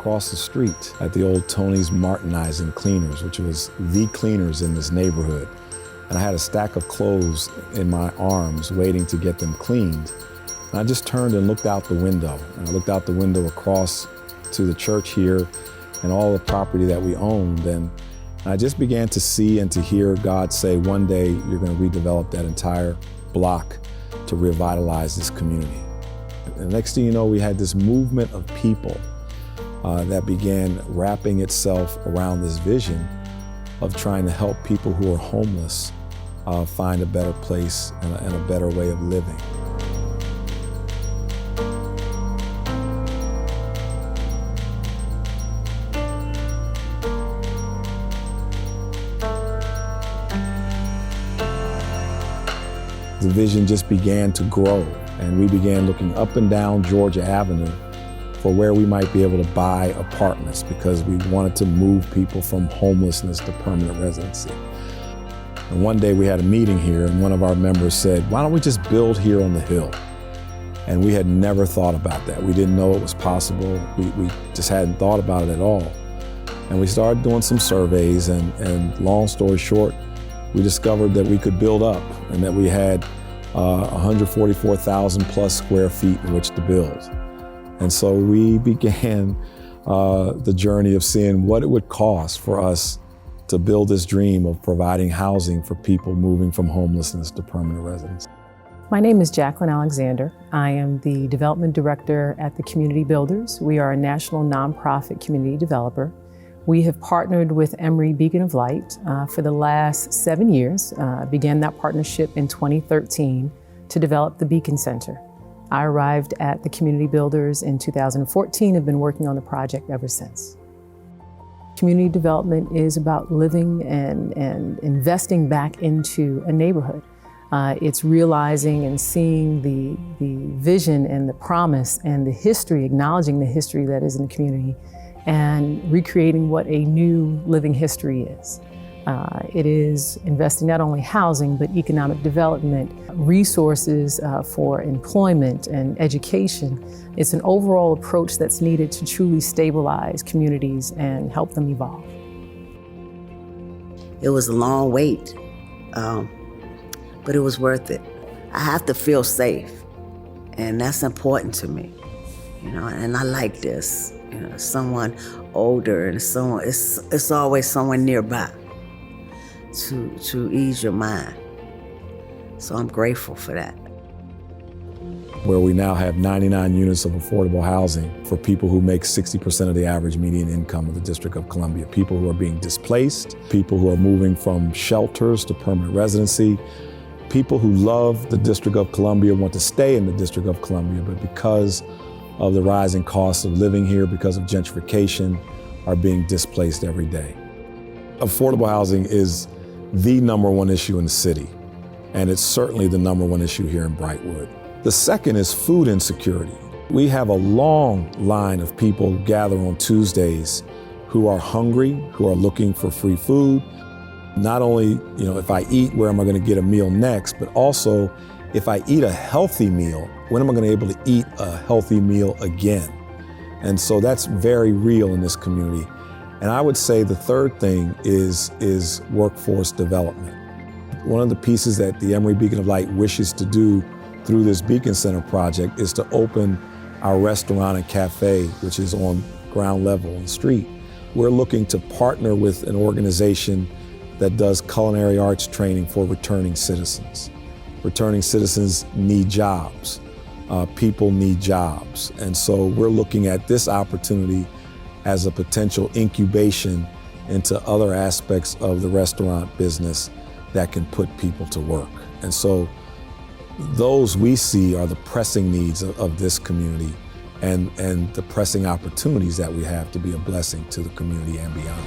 across the street at the old Tony's Martinizing Cleaners, which was the cleaners in this neighborhood. And I had a stack of clothes in my arms waiting to get them cleaned. And I just turned and looked out the window. And I looked out the window across to the church here and all the property that we owned. And I just began to see and to hear God say, one day you're going to redevelop that entire block to revitalize this community. And the next thing you know, we had this movement of people that began wrapping itself around this vision of trying to help people who are homeless find a better place and a better way of living. The vision just began to grow, and we began looking up and down Georgia Avenue for where we might be able to buy apartments, because we wanted to move people from homelessness to permanent residency. And one day we had a meeting here, and one of our members said, why don't we just build here on the hill? And we had never thought about that. We didn't know it was possible. We just hadn't thought about it at all. And we started doing some surveys, and long story short, we discovered that we could build up and that we had 144,000 plus square feet in which to build. And so we began the journey of seeing what it would cost for us to build this dream of providing housing for people moving from homelessness to permanent residence. My name is Jacqueline Alexander. I am the Development Director at the Community Builders. We are a national nonprofit community developer. We have partnered with EmoryBeaconofLight for the last 7 years. Began that partnership in 2013 to develop the Beacon Center. I arrived at the Community Builders in 2014 and have been working on the project ever since. Community development is about living and investing back into a neighborhood. It's realizing and seeing the vision and the promise and the history, acknowledging the history that is in the community, and recreating what a new living history is. It is investing not only housing, but economic development, resources for employment and education. It's an overall approach that's needed to truly stabilize communities and help them evolve. It was a long wait, but it was worth it. I have to feel safe, and that's important to me, and I like this. Someone older and someone, it's always someone nearby to ease your mind. So I'm grateful for that. Where we now have 99 units of affordable housing for people who make 60% of the average median income of the District of Columbia. People who are being displaced, people who are moving from shelters to permanent residency, people who love the District of Columbia, want to stay in the District of Columbia, but because of the rising costs of living here, because of gentrification, are being displaced every day. Affordable housing is the #1 issue in the city, and it's certainly the #1 issue here in Brightwood. The second is food insecurity. We have a long line of people who gather on Tuesdays who are hungry, who are looking for free food. Not only, if I eat, where am I going to get a meal next, but also if I eat a healthy meal, when am I going to be able to eat a healthy meal again? And so that's very real in this community. And I would say the third thing is workforce development. One of the pieces that the Emory Beacon of Light wishes to do through this Beacon Center project is to open our restaurant and cafe, which is on ground level on the street. We're looking to partner with an organization that does culinary arts training for returning citizens. Returning citizens need jobs. People need jobs. And so we're looking at this opportunity as a potential incubation into other aspects of the restaurant business that can put people to work. And so those we see are the pressing needs of this community and the pressing opportunities that we have to be a blessing to the community and beyond.